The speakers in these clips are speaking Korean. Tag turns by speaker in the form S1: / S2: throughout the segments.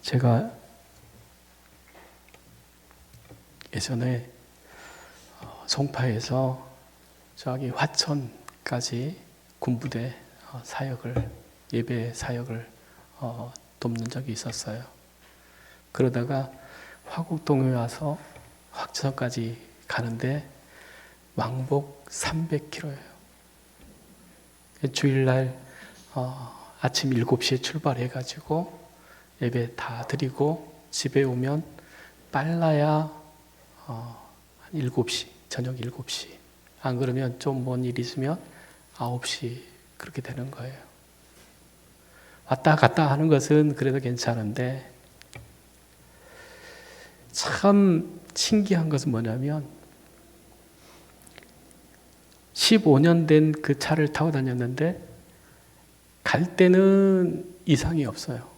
S1: 제가 예전에 송파에서 저기 화천까지 군부대 예배 사역을 돕는 적이 있었어요. 그러다가 화곡동에 와서 화천까지 가는데 왕복 300km예요. 주일날 아침 7시에 출발해가지고 예배 다 드리고 집에 오면 빨라야 한 7시, 저녁 7시. 안 그러면 좀 먼 일 있으면 9시 그렇게 되는 거예요. 왔다 갔다 하는 것은 그래도 괜찮은데 참 신기한 것은 뭐냐면 15년 된 그 차를 타고 다녔는데 갈 때는 이상이 없어요.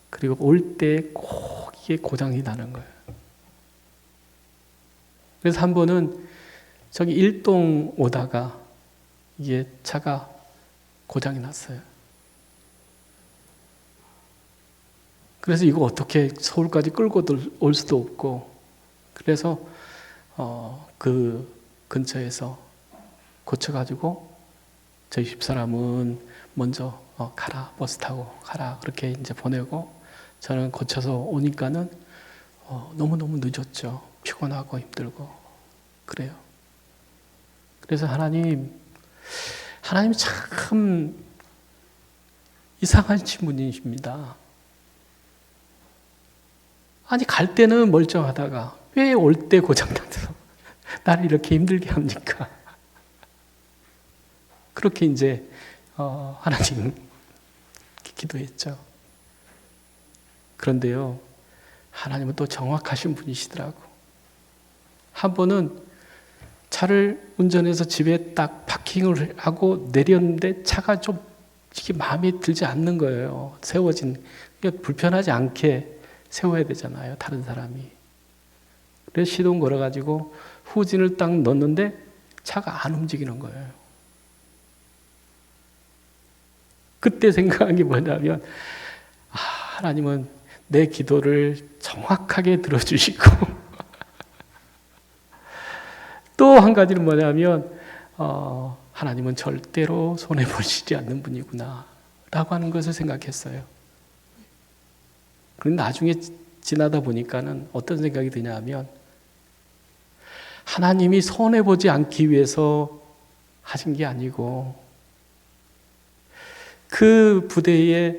S1: 그리고 올 때 꼭 이게 고장이 나는 거예요. 그래서 한 번은 저기 일동 오다가 이게 차가 고장이 났어요. 그래서 이거 어떻게 서울까지 끌고 올 수도 없고, 그래서 그 근처에서 고쳐가지고 저희 집사람은 먼저 가라, 버스 타고 가라 그렇게 이제 보내고, 저는 고쳐서 오니까는 너무너무 늦었죠. 피곤하고 힘들고 그래요. 그래서 하나님 참 이상하신 분이십니다. 아니 갈 때는 멀쩡하다가 왜 올 때 고장나서 나를 이렇게 힘들게 합니까? 그렇게 이제 하나님 기도했죠. 그런데요, 하나님은 또 정확하신 분이시더라고. 한 번은 차를 운전해서 집에 딱 파킹을 하고 내렸는데 차가 좀 이게 마음에 들지 않는 거예요. 불편하지 않게 세워야 되잖아요, 다른 사람이. 그래서 시동 걸어가지고 후진을 딱 넣었는데 차가 안 움직이는 거예요. 그때 생각한 게 뭐냐면, 하나님은 내 기도를 정확하게 들어주시고 또 한 가지는 뭐냐면 하나님은 절대로 손해보시지 않는 분이구나 라고 하는 것을 생각했어요. 그런데 나중에 지나다 보니까는 어떤 생각이 드냐면, 하나님이 손해보지 않기 위해서 하신 게 아니고 그 부대에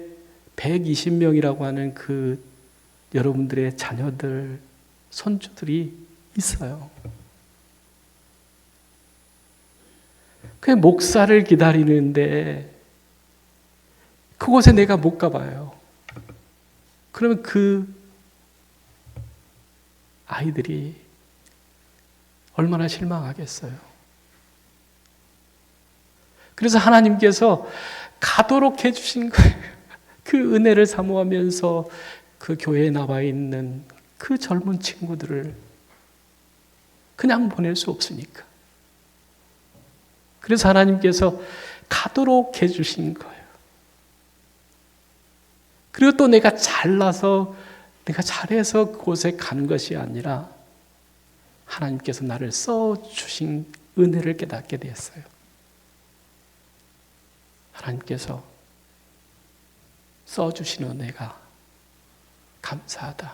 S1: 120명이라고 하는 그 여러분들의 자녀들, 손주들이 있어요. 그 목사를 기다리는데 그곳에 내가 못 가봐요. 그러면 그 아이들이 얼마나 실망하겠어요. 그래서 하나님께서 가도록 해주신 거예요. 그 은혜를 사모하면서 그 교회에 나와 있는 그 젊은 친구들을 그냥 보낼 수 없으니까. 그래서 하나님께서 가도록 해주신 거예요. 그리고 또 내가 잘나서, 내가 잘해서 그곳에 간 것이 아니라 하나님께서 나를 써주신 은혜를 깨닫게 되었어요. 하나님께서 써주신 은혜가 감사하다,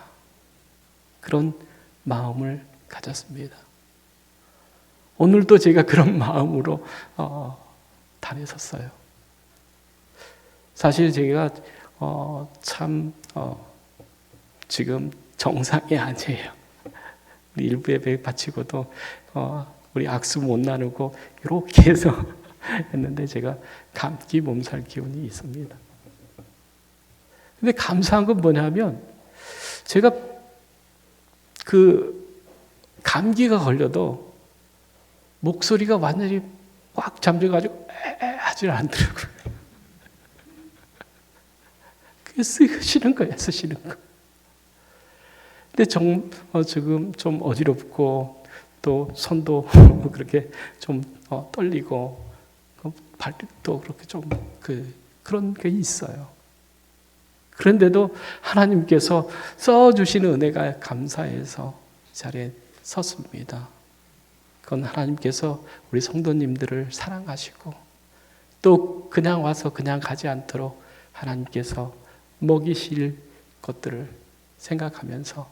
S1: 그런 마음을 가졌습니다. 오늘도 제가 그런 마음으로 다녔었어요. 사실 제가 지금 정상이 아니에요. 우리 일부 예배 바치고도 우리 악수 못 나누고 이렇게 해서 했는데 제가 감기 몸살 기운이 있습니다. 근데 감사한 건 뭐냐면, 제가 그 감기가 걸려도 목소리가 완전히 꽉 잠겨가지고 하질 않더라고요. 그게 쓰시는 거예요, 쓰시는 거. 근데 지금 좀 어지럽고 또 손도 그렇게 좀 떨리고 발도 그렇게 좀 그런 게 있어요. 그런데도 하나님께서 써주시는 은혜가 감사해서 이 자리에 섰습니다. 그건 하나님께서 우리 성도님들을 사랑하시고 또 그냥 와서 그냥 가지 않도록 하나님께서 먹이실 것들을 생각하면서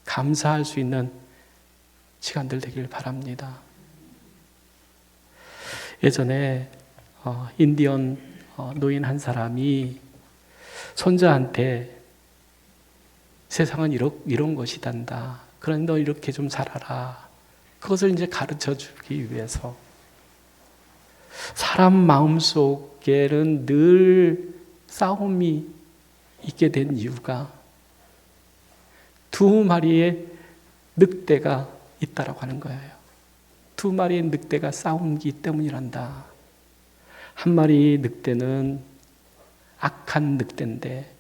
S1: 감사할 수 있는 시간들 되길 바랍니다. 예전에 인디언 노인 한 사람이 손자한테 세상은 이런 것이단다. 그런데 너 이렇게 좀 살아라. 그것을 이제 가르쳐 주기 위해서 사람 마음속에는 늘 싸움이 있게 된 이유가 두 마리의 늑대가 있다라고 하는 거예요. 두 마리의 늑대가 싸우기 때문이란다. 한 마리 늑대는 악한 늑대인데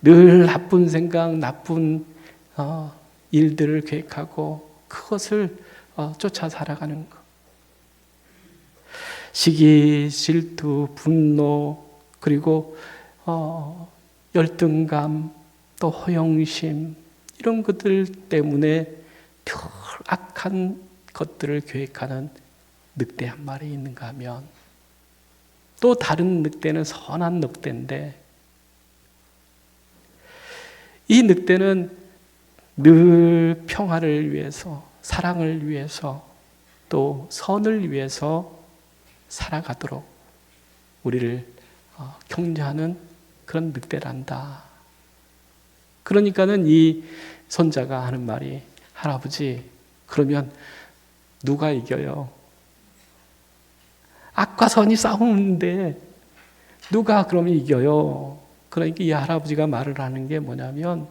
S1: 늘 나쁜 생각, 나쁜 일들을 계획하고 그것을 쫓아 살아가는 것. 시기, 질투, 분노, 그리고 열등감, 또 허영심 이런 것들 때문에 늘 악한 것들을 계획하는 늑대 한 마리 있는가 하면 또 다른 늑대는 선한 늑대인데 이 늑대는 늘 평화를 위해서, 사랑을 위해서, 또 선을 위해서 살아가도록 우리를 격려하는 그런 늑대란다. 그러니까는 이 손자가 하는 말이 할아버지, 그러면 누가 이겨요? 악과 선이 싸우는데 누가 그러면 이겨요? 그러니까 이 할아버지가 말을 하는 게 뭐냐면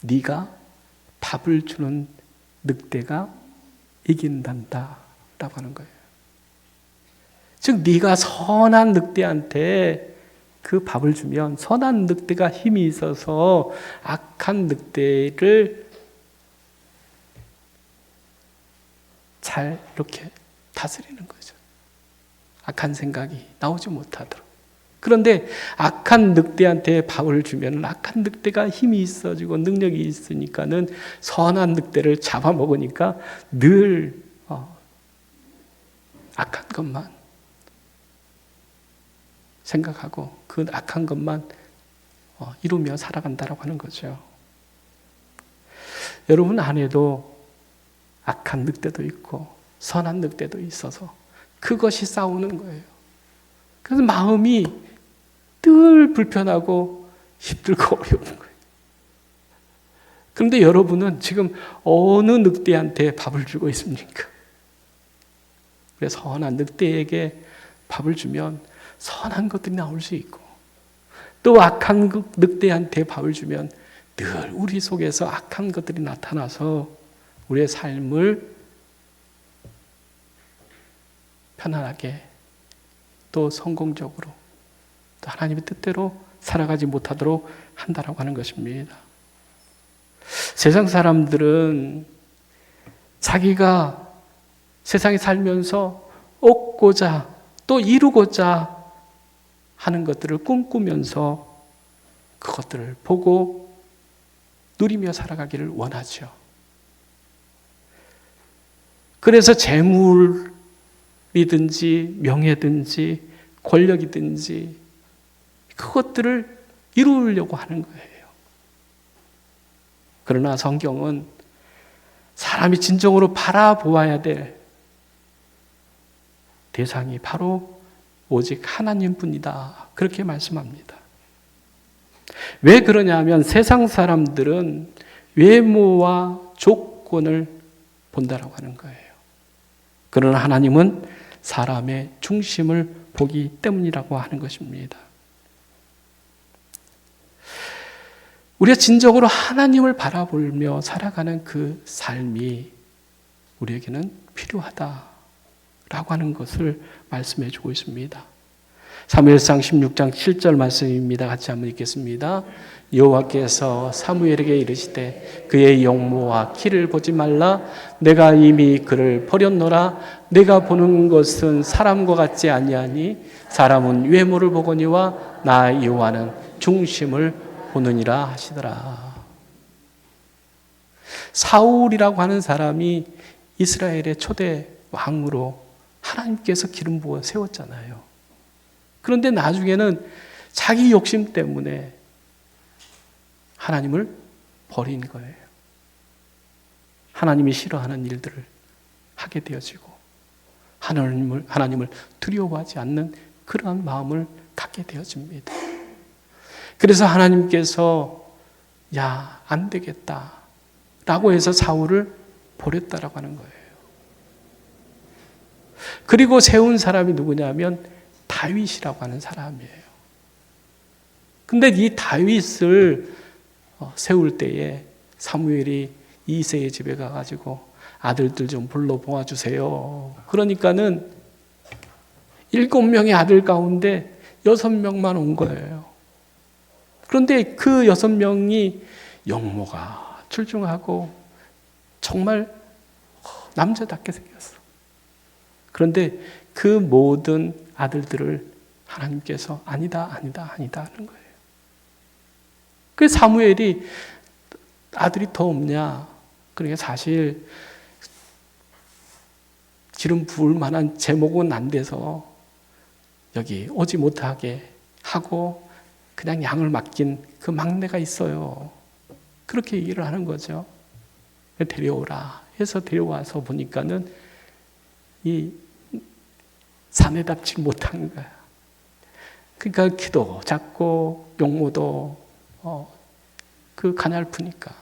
S1: 네가 밥을 주는 늑대가 이긴단다 라고 하는 거예요. 즉 네가 선한 늑대한테 그 밥을 주면 선한 늑대가 힘이 있어서 악한 늑대를 잘 이렇게 다스리는 거죠. 악한 생각이 나오지 못하도록. 그런데 악한 늑대한테 밥을 주면 악한 늑대가 힘이 있어지고 능력이 있으니까는 선한 늑대를 잡아먹으니까 늘 악한 것만 생각하고 그 악한 것만 이루며 살아간다라고 하는 거죠. 여러분 안에도 악한 늑대도 있고 선한 늑대도 있어서 그것이 싸우는 거예요. 그래서 마음이 늘 불편하고 힘들고 어려운 거예요. 그런데 여러분은 지금 어느 늑대한테 밥을 주고 있습니까? 그래서 선한 늑대에게 밥을 주면 선한 것들이 나올 수 있고 또 악한 늑대한테 밥을 주면 늘 우리 속에서 악한 것들이 나타나서 우리의 삶을 편안하게 또 성공적으로 또 하나님의 뜻대로 살아가지 못하도록 한다라고 하는 것입니다. 세상 사람들은 자기가 세상에 살면서 얻고자 또 이루고자 하는 것들을 꿈꾸면서 그것들을 보고 누리며 살아가기를 원하죠. 그래서 재물이든지 명예든지 권력이든지 그것들을 이루려고 하는 거예요. 그러나 성경은 사람이 진정으로 바라보아야 될 대상이 바로 오직 하나님뿐이다. 그렇게 말씀합니다. 왜 그러냐면 세상 사람들은 외모와 조건을 본다라고 하는 거예요. 그러나 하나님은 사람의 중심을 보기 때문이라고 하는 것입니다. 우리가 진정으로 하나님을 바라보며 살아가는 그 삶이 우리에게는 필요하다라고 하는 것을 말씀해 주고 있습니다. 사무엘상 16장 7절 말씀입니다. 같이 한번 읽겠습니다. 여호와께서 사무엘에게 이르시되 그의 용모와 키를 보지 말라. 내가 이미 그를 버렸노라. 내가 보는 것은 사람과 같지 아니하니 사람은 외모를 보거니와 나 여호와는 중심을 보느니라 하시더라. 사울이라고 하는 사람이 이스라엘의 초대 왕으로 하나님께서 기름 부어 세웠잖아요. 그런데 나중에는 자기 욕심 때문에 하나님을 버린 거예요. 하나님이 싫어하는 일들을 하게 되어지고 하나님을 두려워하지 않는 그러한 마음을 갖게 되어집니다. 그래서 하나님께서 야, 안 되겠다 라고 해서 사울을 버렸다라고 하는 거예요. 그리고 세운 사람이 누구냐면 다윗이라고 하는 사람이에요. 근데 이 다윗을 세울 때에 사무엘이 이새의 집에 가가지고 아들들 좀 불러 모아주세요. 그러니까는 7명의 아들 가운데 6명만 온 거예요. 그런데 그 6명이 영모가 출중하고 정말 남자답게 생겼어. 그런데 그 모든 아들들을 하나님께서 아니다 하는 거예요. 그래서 사무엘이 아들이 더 없냐? 그러니까 사실 기름 부을 만한 제목은 안 돼서 여기 오지 못하게 하고 그냥 양을 맡긴 그 막내가 있어요. 그렇게 얘기를 하는 거죠. 데려오라 해서 데려와서 보니까는 이 사내답지 못한 거야. 그러니까 키도 작고 용모도 그 가냘프니까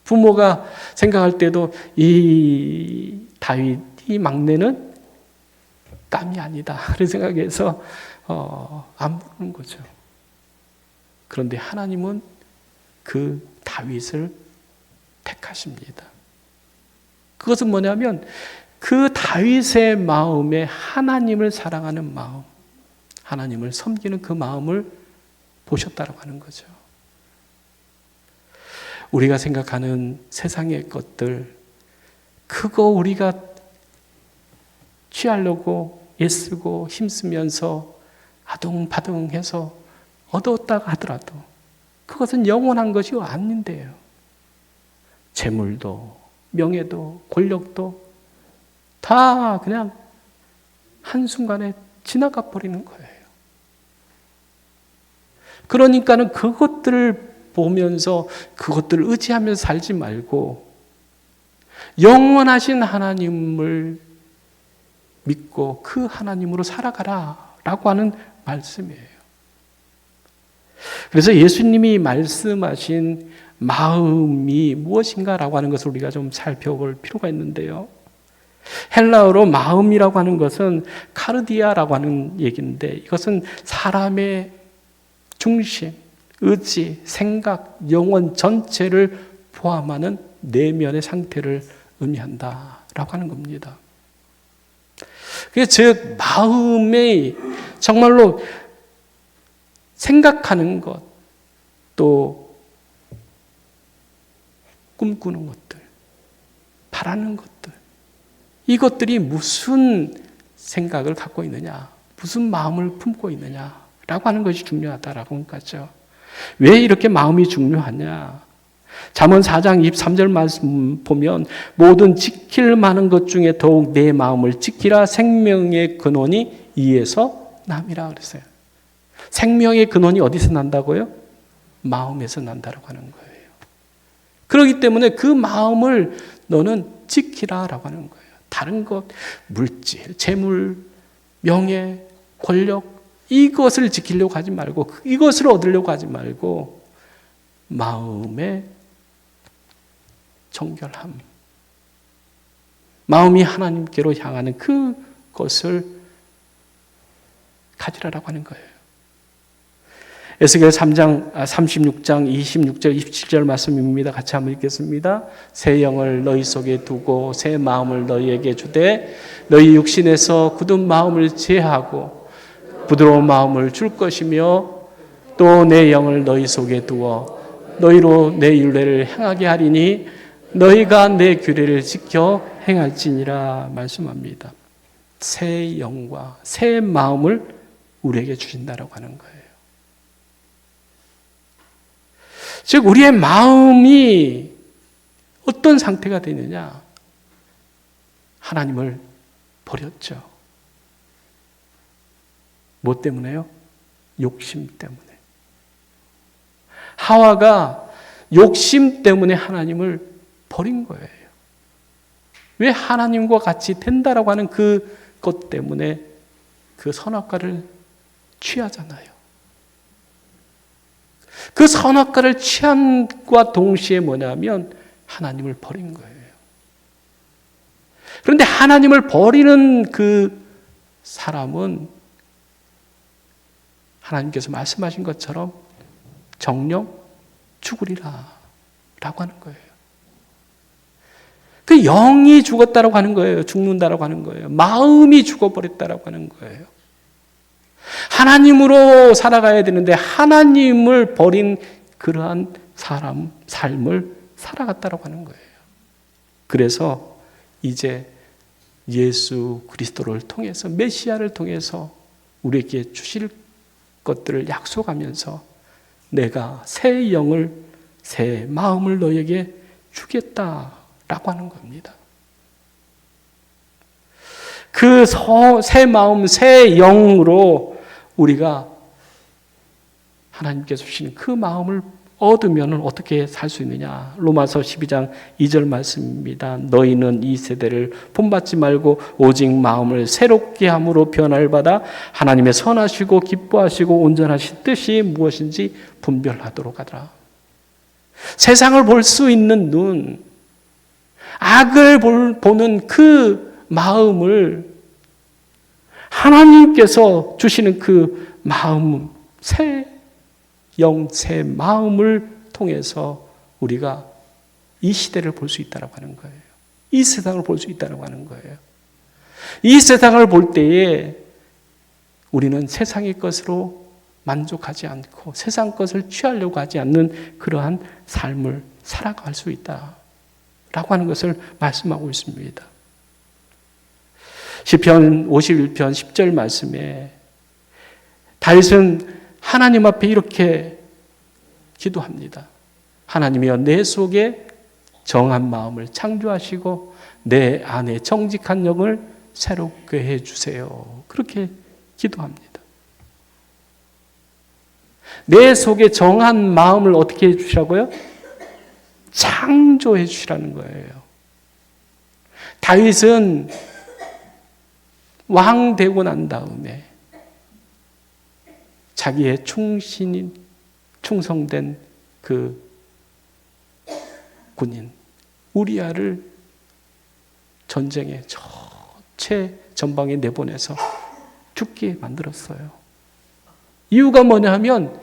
S1: 부모가 생각할 때도 이 다윗 이 막내는 깜이 아니다 그런 생각해서 안 부르는 거죠. 그런데 하나님은 그 다윗을 택하십니다. 그것은 뭐냐면 그 다윗의 마음에 하나님을 사랑하는 마음, 하나님을 섬기는 그 마음을 보셨다라고 하는 거죠. 우리가 생각하는 세상의 것들, 그거 우리가 취하려고 애쓰고 힘쓰면서 아둥바둥해서 얻었다고 하더라도 그것은 영원한 것이 아닌데요. 재물도 명예도 권력도 다 그냥 한순간에 지나가 버리는 거예요. 그러니까는 그것들을 보면서 그것들을 의지하면서 살지 말고 영원하신 하나님을 믿고 그 하나님으로 살아가라 라고 하는 말씀이에요. 그래서 예수님이 말씀하신 마음이 무엇인가라고 하는 것을 우리가 좀 살펴볼 필요가 있는데요. 헬라어로 마음이라고 하는 것은 카르디아라고 하는 얘기인데 이것은 사람의 중심, 의지, 생각, 영혼 전체를 포함하는 내면의 상태를 의미한다라고 하는 겁니다. 즉 마음의 정말로 생각하는 것, 또 꿈꾸는 것들, 바라는 것들, 이것들이 무슨 생각을 갖고 있느냐, 무슨 마음을 품고 있느냐라고 하는 것이 중요하다라고 하는 거죠. 왜 이렇게 마음이 중요하냐? 잠언 4장 23절 말씀 보면 모든 지킬 만한 것 중에 더욱 내 마음을 지키라 생명의 근원이 이에서 남이라 그랬어요. 생명의 근원이 어디서 난다고요? 마음에서 난다라고 하는 거예요. 그렇기 때문에 그 마음을 너는 지키라라고 하는 거예요. 다른 것, 물질, 재물, 명예, 권력 이것을 지키려고 하지 말고 이것을 얻으려고 하지 말고 마음의 정결함, 마음이 하나님께로 향하는 그것을 가지라라고 하는 거예요. 에스겔 3장 36장 26절 27절 말씀입니다. 같이 한번 읽겠습니다. 새 영을 너희 속에 두고 새 마음을 너희에게 주되 너희 육신에서 굳은 마음을 제하고 부드러운 마음을 줄 것이며 또 내 영을 너희 속에 두어 너희로 내 율례를 행하게 하리니 너희가 내 규례를 지켜 행할지니라 말씀합니다. 새 영과 새 마음을 우리에게 주신다라고 하는 거예요. 즉 우리의 마음이 어떤 상태가 되느냐? 하나님을 버렸죠. 뭐 때문에요? 욕심 때문에. 하와가 욕심 때문에 하나님을 버린 거예요. 왜 하나님과 같이 된다라고 하는 그것 때문에 그 선악과를 취하잖아요. 그 선악과를 취함과 동시에 뭐냐면 하나님을 버린 거예요. 그런데 하나님을 버리는 그 사람은 하나님께서 말씀하신 것처럼 정령 죽으리라 라고 하는 거예요. 그 영이 죽었다라고 하는 거예요. 죽는다라고 하는 거예요. 마음이 죽어버렸다라고 하는 거예요. 하나님으로 살아가야 되는데 하나님을 버린 그러한 삶을 살아갔다라고 하는 거예요. 그래서 이제 예수 그리스도를 통해서 메시아를 통해서 우리에게 주실 것들을 약속하면서 내가 새 영을 새 마음을 너에게 주겠다라고 하는 겁니다. 그 새 마음 새 영으로 우리가 하나님께서 주시는 그 마음을 얻으면 어떻게 살 수 있느냐? 로마서 12장 2절 말씀입니다. 너희는 이 세대를 본받지 말고 오직 마음을 새롭게 함으로 변화를 받아 하나님의 선하시고 기뻐하시고 온전하신 뜻이 무엇인지 분별하도록 하더라. 세상을 볼 수 있는 눈, 악을 보는 그 마음을 하나님께서 주시는 그 마음, 새 영, 새 마음을 통해서 우리가 이 시대를 볼 수 있다고 하는 거예요. 이 세상을 볼 수 있다고 하는 거예요. 이 세상을 볼 때에 우리는 세상의 것으로 만족하지 않고 세상 것을 취하려고 하지 않는 그러한 삶을 살아갈 수 있다라고 하는 것을 말씀하고 있습니다. 시편 51편 10절 말씀에 다윗은 하나님 앞에 이렇게 기도합니다. 하나님이여 내 속에 정한 마음을 창조하시고 내 안에 정직한 영을 새롭게 해주세요. 그렇게 기도합니다. 내 속에 정한 마음을 어떻게 해주시라고요? 창조해 주시라는 거예요. 다윗은 왕 되고 난 다음에 자기의 충성된 그 군인 우리아를 전쟁의 최전방에 내보내서 죽게 만들었어요. 이유가 뭐냐 하면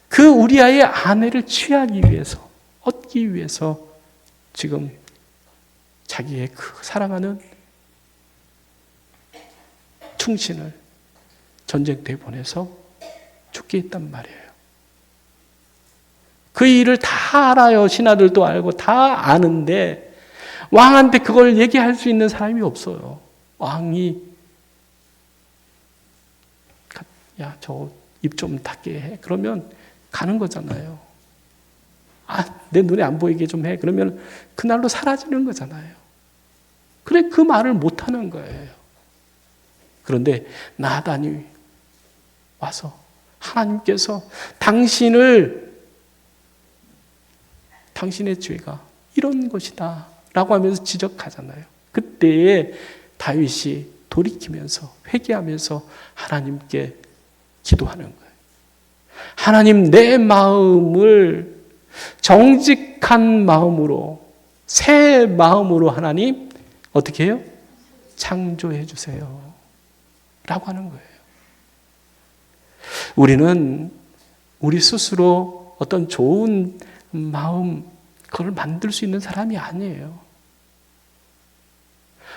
S1: 그 우리아의 아내를 취하기 위해서, 얻기 위해서 지금 자기의 그 사랑하는 충신을 전쟁터에 보내서 죽게 했단 말이에요. 그 일을 다 알아요. 신하들도 알고 다 아는데 왕한테 그걸 얘기할 수 있는 사람이 없어요. 왕이 야, 저 입 좀 닫게 해. 그러면 가는 거잖아요. 아, 내 눈에 안 보이게 좀 해. 그러면 그날로 사라지는 거잖아요. 그래, 그 말을 못 하는 거예요. 그런데 나단이 와서 하나님께서 당신의 죄가 이런 것이다 라고 하면서 지적하잖아요. 그때에 다윗이 돌이키면서 회개하면서 하나님께 기도하는 거예요. 하나님, 내 마음을 정직한 마음으로, 새 마음으로 하나님 어떻게 해요? 창조해 주세요 라고 하는 거예요. 우리는 우리 스스로 어떤 좋은 마음, 그걸 만들 수 있는 사람이 아니에요.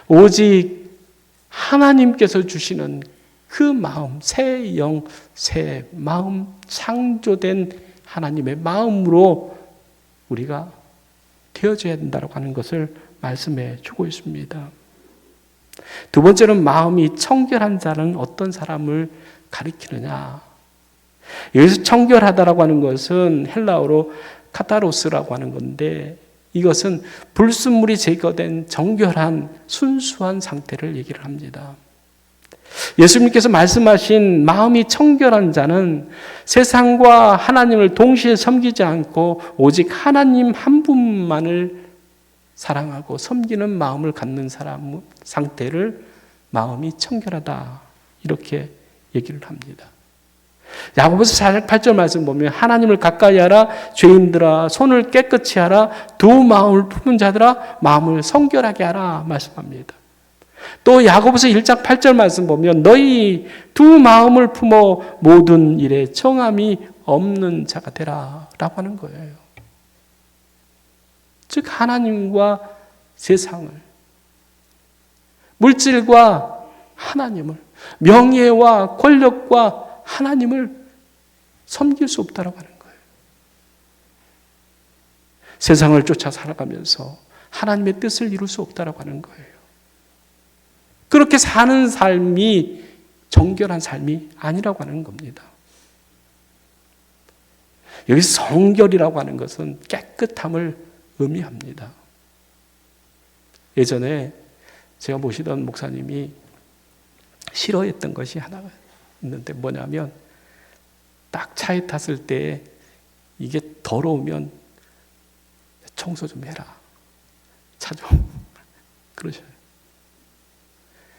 S1: 오직 하나님께서 주시는 그 마음, 새 영, 새 마음, 창조된 하나님의 마음으로 우리가 되어져야 된다고 하는 것을 말씀해 주고 있습니다. 두 번째는 마음이 청결한 자는 어떤 사람을 가리키느냐. 여기서 청결하다라고 하는 것은 헬라어로 카타로스라고 하는 건데 이것은 불순물이 제거된 정결한 순수한 상태를 얘기를 합니다. 예수님께서 말씀하신 마음이 청결한 자는 세상과 하나님을 동시에 섬기지 않고 오직 하나님 한 분만을 사랑하고 섬기는 마음을 갖는 사람 상태를 마음이 청결하다 이렇게 얘기를 합니다. 야고보서 4장 8절 말씀 보면 하나님을 가까이 하라 죄인들아 손을 깨끗이 하라 두 마음을 품은 자들아 마음을 성결하게 하라 말씀합니다. 또 야고보서 1장 8절 말씀 보면 너희 두 마음을 품어 모든 일에 정함이 없는 자가 되라 라고 하는 거예요. 즉 하나님과 세상을, 물질과 하나님을, 명예와 권력과 하나님을 섬길 수 없다라고 하는 거예요. 세상을 쫓아 살아가면서 하나님의 뜻을 이룰 수 없다라고 하는 거예요. 그렇게 사는 삶이 정결한 삶이 아니라고 하는 겁니다. 여기서 성결이라고 하는 것은 깨끗함을 의미합니다. 예전에 제가 모시던 목사님이 싫어했던 것이 하나가 있는데 뭐냐면 딱 차에 탔을 때 이게 더러우면 청소 좀 해라. 차 좀. 그러셔요.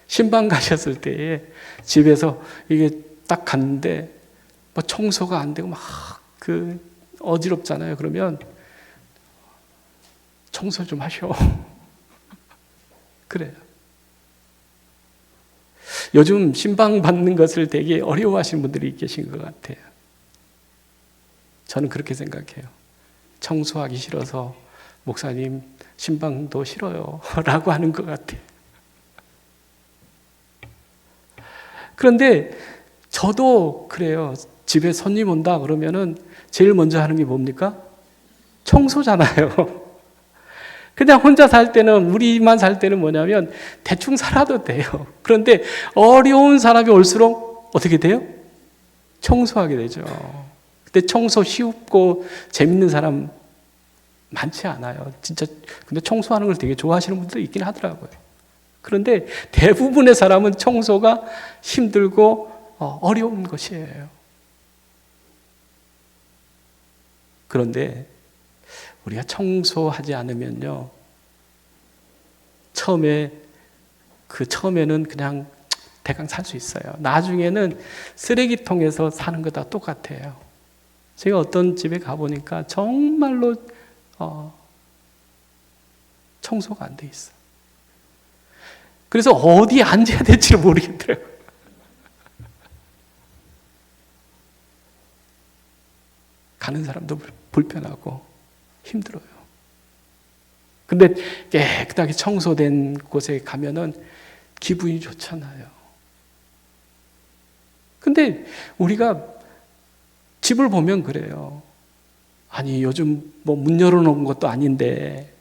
S1: 신방 가셨을 때에 집에서 이게 딱 갔는데 뭐 청소가 안 되고 막 어지럽잖아요. 그러면 청소 좀 하셔. 그래요. 요즘 신방 받는 것을 되게 어려워하시는 분들이 계신 것 같아요. 저는 그렇게 생각해요. 청소하기 싫어서 목사님 신방도 싫어요 라고 하는 것 같아요. 그런데 저도 그래요. 집에 손님 온다 그러면은 제일 먼저 하는 게 뭡니까? 청소잖아요. 그냥 혼자 살 때는, 우리만 살 때는 뭐냐면 대충 살아도 돼요. 그런데 어려운 사람이 올수록 어떻게 돼요? 청소하게 되죠. 근데 청소 쉽고 재밌는 사람 많지 않아요. 진짜. 근데 청소하는 걸 되게 좋아하시는 분들도 있긴 하더라고요. 그런데 대부분의 사람은 청소가 힘들고 어려운 것이에요. 그런데 우리가 청소하지 않으면요, 처음에는 그냥 대강 살 수 있어요. 나중에는 쓰레기통에서 사는 거다 똑같아요. 제가 어떤 집에 가보니까 정말로 청소가 안 돼 있어. 그래서 어디 앉아야 될지를 모르겠더라고요. 가는 사람도 불편하고 힘들어요. 근데 깨끗하게 청소된 곳에 가면은 기분이 좋잖아요. 근데 우리가 집을 보면 그래요. 아니, 요즘 뭐 문 열어놓은 것도 아닌데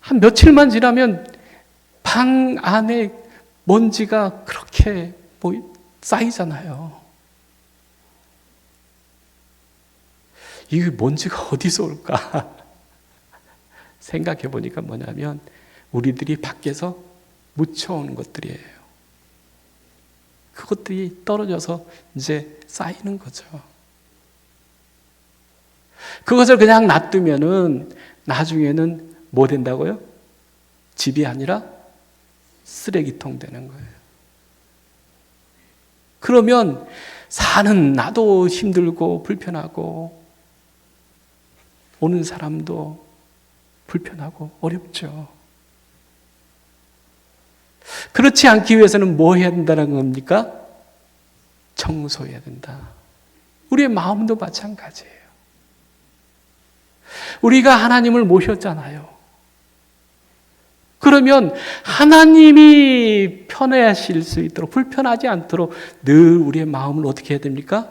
S1: 한 며칠만 지나면 방 안에 먼지가 그렇게 쌓이잖아요. 이 먼지가 어디서 올까? 생각해 보니까 뭐냐면 우리들이 밖에서 묻혀오는 것들이에요. 그것들이 떨어져서 이제 쌓이는 거죠. 그것을 그냥 놔두면은 나중에는 뭐 된다고요? 집이 아니라 쓰레기통 되는 거예요. 그러면 사는 나도 힘들고 불편하고 오는 사람도 불편하고 어렵죠. 그렇지 않기 위해서는 뭐 해야 된다는 겁니까? 청소해야 된다. 우리의 마음도 마찬가지예요. 우리가 하나님을 모셨잖아요. 그러면 하나님이 편해하실 수 있도록, 불편하지 않도록 늘 우리의 마음을 어떻게 해야 됩니까?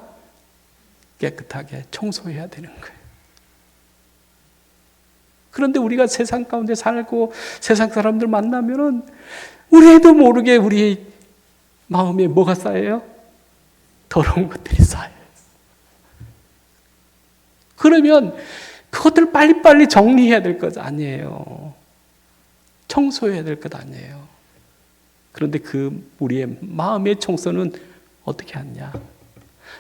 S1: 깨끗하게 청소해야 되는 거예요. 그런데 우리가 세상 가운데 살고 세상 사람들 만나면은 우리도 모르게 우리 마음에 뭐가 쌓여요? 더러운 것들이 쌓여요. 그러면 그것들 빨리빨리 정리해야 될 것 아니에요. 청소해야 될 것 아니에요. 그런데 그 우리의 마음의 청소는 어떻게 하냐?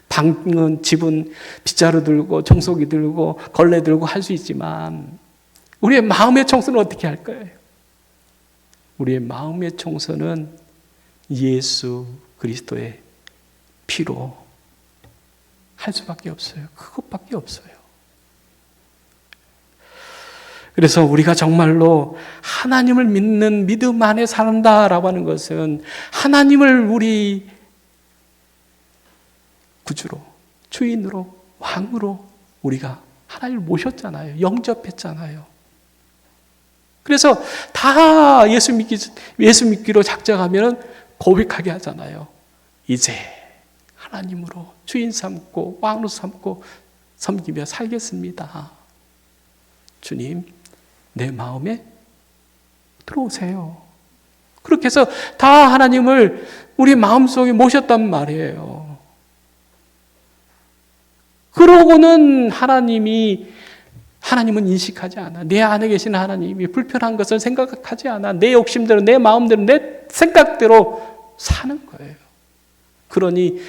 S1: 방은, 집은 빗자루 들고 청소기 들고 걸레 들고 할 수 있지만 우리의 마음의 청소는 어떻게 할 거예요? 우리의 마음의 청소는 예수 그리스도의 피로 할 수밖에 없어요. 그것밖에 없어요. 그래서 우리가 정말로 하나님을 믿는 믿음 안에 산다라고 하는 것은 하나님을 우리 구주로, 주인으로, 왕으로 우리가 하나님을 모셨잖아요. 영접했잖아요. 그래서 다 예수 믿기로 작정하면 고백하게 하잖아요. 이제 하나님으로 주인 삼고 왕으로 삼고 섬기며 살겠습니다. 주님, 내 마음에 들어오세요. 그렇게 해서 다 하나님을 우리 마음속에 모셨단 말이에요. 그러고는 하나님은 인식하지 않아. 내 안에 계신 하나님이 불편한 것을 생각하지 않아. 내 욕심대로, 내 마음대로, 내 생각대로 사는 거예요. 그러니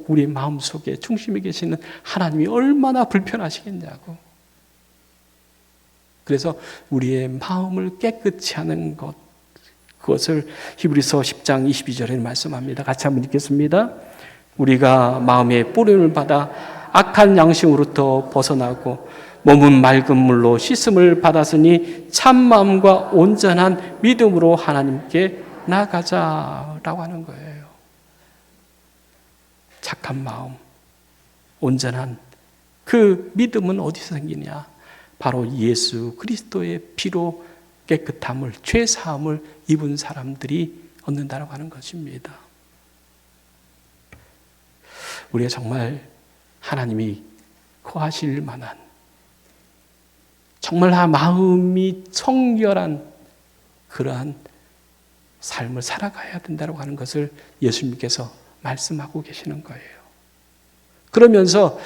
S1: 우리 마음속에 중심에 계시는 하나님이 얼마나 불편하시겠냐고. 그래서 우리의 마음을 깨끗이 하는 것, 그것을 히브리서 10장 22절에 말씀합니다. 같이 한번 읽겠습니다. 우리가 마음의 뿌림을 받아 악한 양심으로부터 벗어나고 몸은 맑은 물로 씻음을 받았으니 참 마음과 온전한 믿음으로 하나님께 나아가자라고 하는 거예요. 착한 마음, 온전한 그 믿음은 어디서 생기냐? 바로 예수 그리스도의 피로 깨끗함을, 죄 사함을 입은 사람들이 얻는다라고 하는 것입니다. 우리가 정말 하나님이 거하실 만한, 정말 마음이 청결한 그러한 삶을 살아가야 된다고 하는 것을 예수님께서 말씀하고 계시는 거예요. 그러면서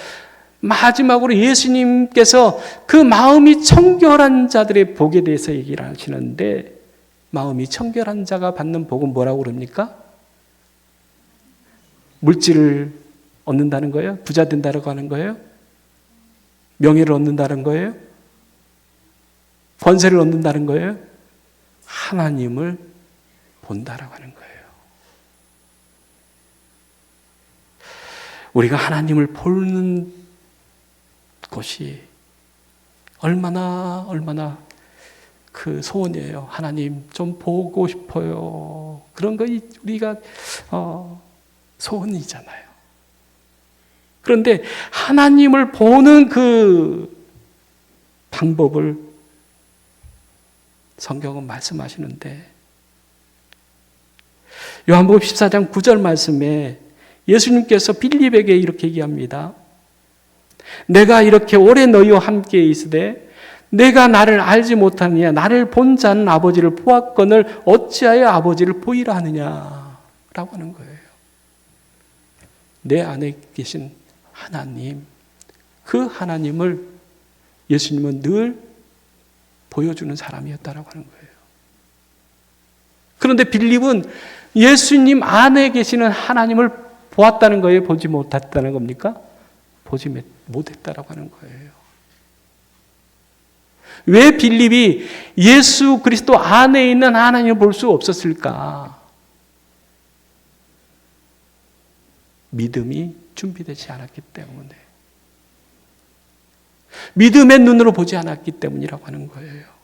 S1: 마지막으로 예수님께서 그 마음이 청결한 자들의 복에 대해서 얘기를 하시는데, 마음이 청결한 자가 받는 복은 뭐라고 그럽니까? 물질을 얻는다는 거예요? 부자 된다고 하는 거예요? 명예를 얻는다는 거예요? 권세를 얻는다는 거예요? 하나님을 본다라고 하는 거예요. 우리가 하나님을 보는 것이 얼마나 그 소원이에요. 하나님 좀 보고 싶어요. 그런 거 우리가 소원이잖아요. 그런데 하나님을 보는 그 방법을 성경은 말씀하시는데, 요한복음 14장 9절 말씀에 예수님께서 빌립에게 이렇게 얘기합니다. 내가 이렇게 오래 너희와 함께 있으되 내가 나를 알지 못하느냐? 나를 본 자는 아버지를 보았거늘 어찌하여 아버지를 보이라 하느냐? 라고 하는 거예요. 내 안에 계신 하나님, 그 하나님을 예수님은 늘 보여주는 사람이었다라고 하는 거예요. 그런데 빌립은 예수님 안에 계시는 하나님을 보았다는 거예요? 보지 못했다는 겁니까? 보지 못했다라고 하는 거예요. 왜 빌립이 예수 그리스도 안에 있는 하나님을 볼 수 없었을까? 믿음이 준비되지 않았기 때문에, 믿음의 눈으로 보지 않았기 때문이라고 하는 거예요.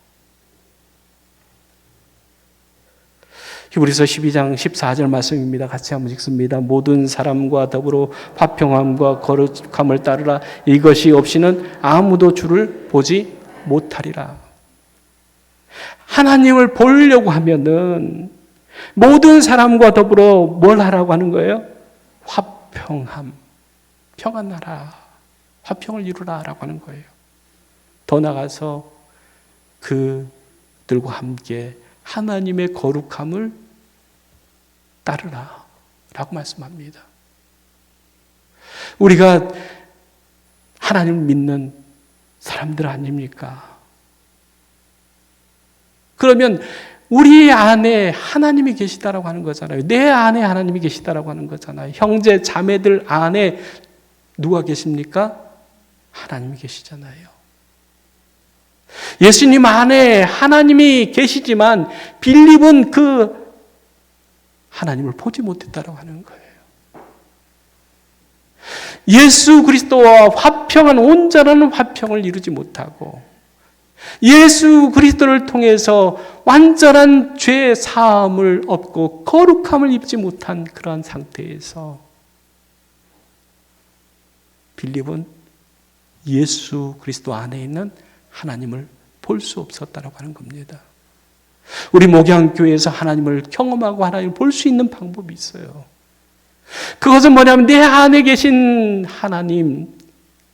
S1: 히브리서 12장 14절 말씀입니다. 같이 한번 읽습니다. 모든 사람과 더불어 화평함과 거룩함을 따르라. 이것이 없이는 아무도 주를 보지 못하리라. 하나님을 보려고 하면은 모든 사람과 더불어 뭘 하라고 하는 거예요? 화평함, 평안하라, 화평을 이루라라고 하는 거예요. 더 나아가서 그들과 함께 하나님의 거룩함을 따르라 라고 말씀합니다. 우리가 하나님을 믿는 사람들 아닙니까? 그러면 우리 안에 하나님이 계시다라고 하는 거잖아요. 내 안에 하나님이 계시다라고 하는 거잖아요. 형제 자매들 안에 누가 계십니까? 하나님이 계시잖아요. 예수님 안에 하나님이 계시지만 빌립은 그 하나님을 보지 못했다라고 하는 거예요. 예수 그리스도와 화평한 온전한 화평을 이루지 못하고 예수 그리스도를 통해서 완전한 죄 사함을 얻고 거룩함을 입지 못한 그러한 상태에서 빌립은 예수 그리스도 안에 있는 하나님을 볼 수 없었다라고 하는 겁니다. 우리 목양교회에서 하나님을 경험하고 하나님을 볼 수 있는 방법이 있어요. 그것은 뭐냐면 내 안에 계신 하나님,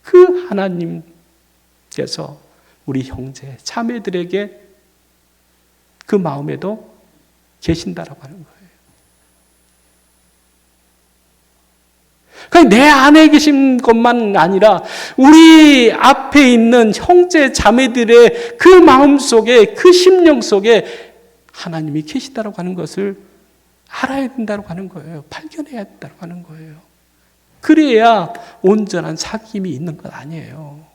S1: 그 하나님께서 우리 형제, 자매들에게 그 마음에도 계신다라고 하는 거예요. 그러니까 내 안에 계신 것만 아니라 우리 앞에 있는 형제, 자매들의 그 마음 속에, 그 심령 속에 하나님이 계시다라고 하는 것을 알아야 된다고 하는 거예요. 발견해야 된다고 하는 거예요. 그래야 온전한 사귐이 있는 것 아니에요.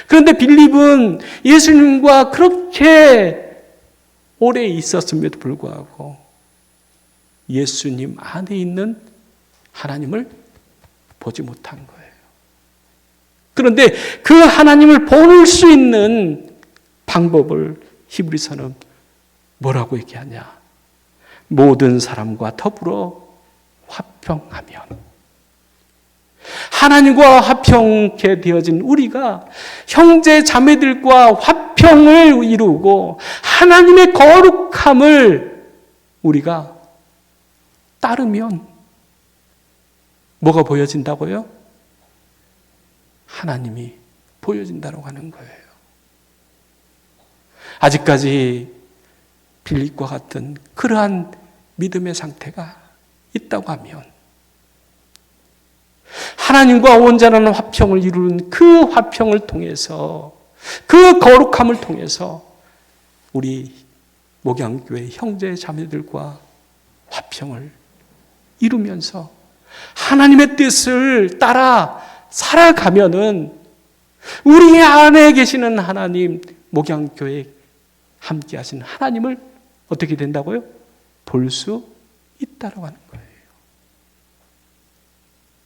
S1: 그런데 빌립은 예수님과 그렇게 오래 있었음에도 불구하고 예수님 안에 있는 하나님을 보지 못한 거예요. 그런데 그 하나님을 볼 수 있는 방법을 히브리서는 뭐라고 얘기하냐? 모든 사람과 더불어 화평하면, 하나님과 화평케 되어진 우리가 형제 자매들과 화평을 이루고 하나님의 거룩함을 우리가 따르면 뭐가 보여진다고요? 하나님이 보여진다고 하는 거예요. 아직까지 빌립과 같은 그러한 믿음의 상태가 있다고 하면 하나님과 온전한 화평을 이루는 그 화평을 통해서, 그 거룩함을 통해서 우리 목양교회 형제 자매들과 화평을 이루면서 하나님의 뜻을 따라 살아가면은 우리 안에 계시는 하나님, 목양교회에 함께 하신 하나님을 어떻게 된다고요? 볼 수 있다고 하는 거예요.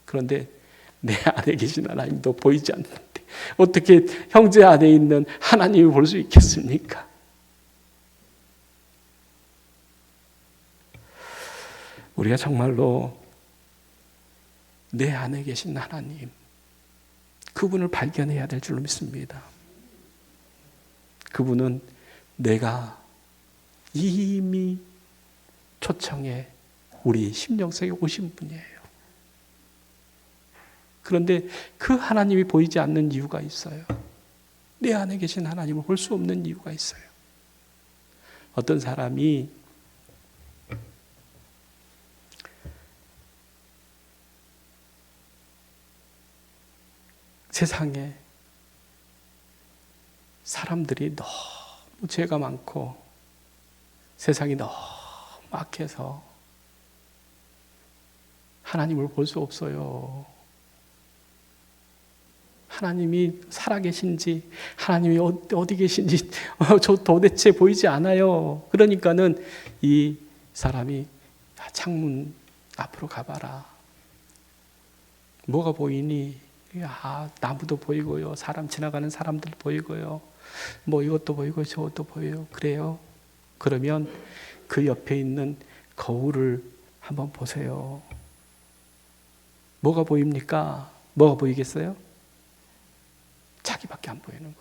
S1: 그런데 내 안에 계신 하나님도 보이지 않는데 어떻게 형제 안에 있는 하나님을 볼 수 있겠습니까? 우리가 정말로 내 안에 계신 하나님, 그분을 발견해야 될 줄로 믿습니다. 그분은 내가 이미 초청해 우리 심령 속에 오신 분이에요. 그런데 그 하나님이 보이지 않는 이유가 있어요. 내 안에 계신 하나님을 볼 수 없는 이유가 있어요. 어떤 사람이 세상에 사람들이 너무 죄가 많고 세상이 너무 악해서 하나님을 볼 수 없어요. 하나님이 살아계신지, 하나님이 어디 계신지 저 도대체 보이지 않아요. 그러니까는 이 사람이 창문 앞으로 가봐라. 뭐가 보이니? 나무도 보이고요. 사람 지나가는 사람들 보이고요. 뭐 이것도 보이고 저것도 보여요. 그래요? 그러면 그 옆에 있는 거울을 한번 보세요. 뭐가 보입니까? 뭐가 보이겠어요? 자기밖에 안 보이는 거예요.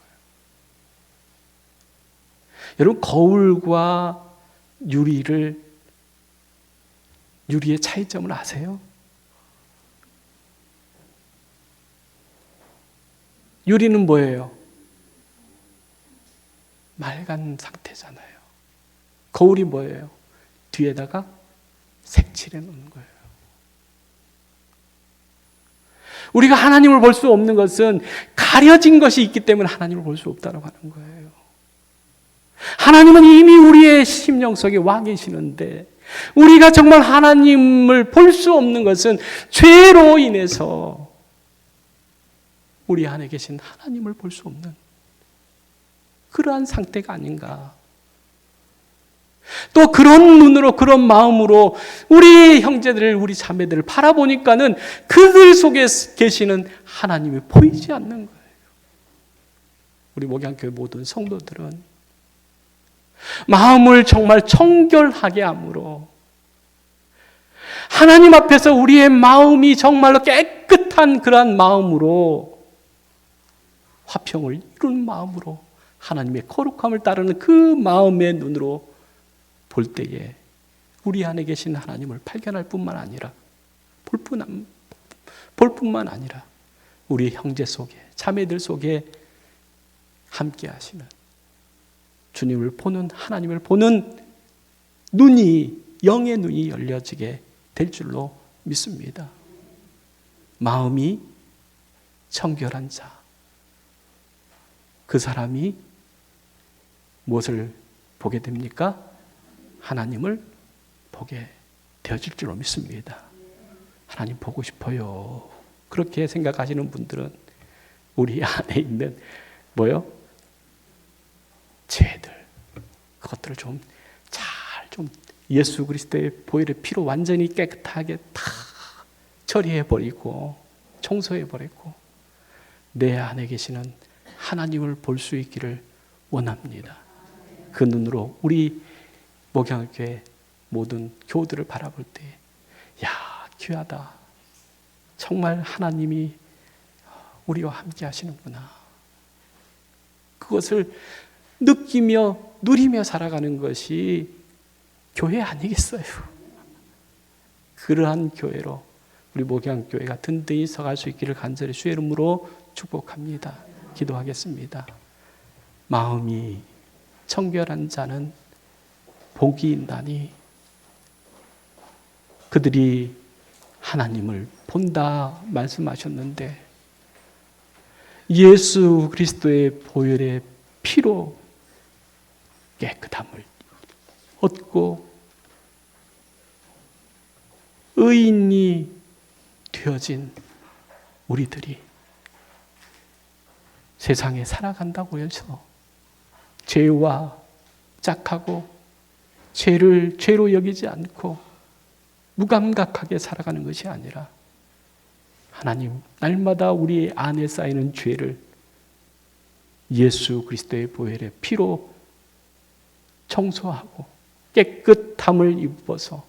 S1: 여러분, 거울과 유리의 차이점을 아세요? 유리는 뭐예요? 맑은 상태잖아요. 거울이 뭐예요? 뒤에다가 색칠해 놓는 거예요. 우리가 하나님을 볼 수 없는 것은 가려진 것이 있기 때문에 하나님을 볼 수 없다고 하는 거예요. 하나님은 이미 우리의 심령 속에 와 계시는데 우리가 정말 하나님을 볼 수 없는 것은 죄로 인해서 우리 안에 계신 하나님을 볼 수 없는 그러한 상태가 아닌가. 또 그런 눈으로 그런 마음으로 우리 형제들을 우리 자매들을 바라보니까는 그들 속에 계시는 하나님이 보이지 않는 거예요. 우리 목양교회 모든 성도들은 마음을 정말 청결하게 함으로 하나님 앞에서 우리의 마음이 정말로 깨끗한 그러한 마음으로 화평을 이룬 마음으로 하나님의 거룩함을 따르는 그 마음의 눈으로 볼 때에 우리 안에 계신 하나님을 발견할 뿐만 아니라 볼 뿐만 아니라 우리 형제 속에 자매들 속에 함께 하시는 주님을 보는 하나님을 보는 눈이 영의 눈이 열려지게 될 줄로 믿습니다. 마음이 청결한 자, 그 사람이 무엇을 보게 됩니까? 하나님을 보게 되어질 줄로 믿습니다. 하나님 보고 싶어요. 그렇게 생각하시는 분들은 우리 안에 있는 뭐요? 죄들, 그것들을 좀 예수 그리스도의 보혈의 피로 완전히 깨끗하게 다 처리해버리고 청소해버리고 내 안에 계시는 하나님을 볼 수 있기를 원합니다. 그 눈으로 우리 목양교회 모든 교우들을 바라볼 때, 야, 귀하다. 정말 하나님이 우리와 함께 하시는구나. 그것을 느끼며 누리며 살아가는 것이 교회 아니겠어요? 그러한 교회로 우리 목양교회가 든든히 서갈 수 있기를 간절히 주의 이름으로 축복합니다. 기도하겠습니다. 마음이 청결한 자는 복이 있나니 그들이 하나님을 본다 말씀하셨는데 예수 그리스도의 보혈의 피로 깨끗함을 얻고 의인이 되어진 우리들이 세상에 살아간다고 해서 죄와 짝하고 죄를 죄로 여기지 않고 무감각하게 살아가는 것이 아니라 하나님 날마다 우리 안에 쌓이는 죄를 예수 그리스도의 보혈의 피로 청소하고 깨끗함을 입어서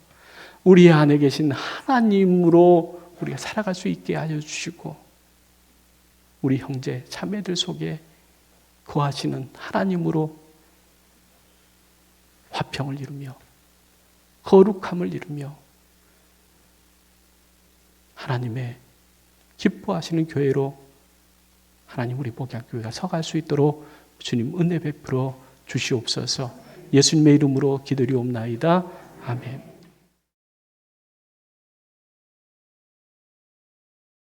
S1: 우리 안에 계신 하나님으로 우리가 살아갈 수 있게 하여 주시고 우리 형제 자매들 속에 거하시는 하나님으로 화평을 이루며 거룩함을 이루며 하나님의 기뻐하시는 교회로 하나님 우리 목양교회가 서갈 수 있도록 주님 은혜 베풀어 주시옵소서. 예수님의 이름으로 기도리옵나이다. 아멘.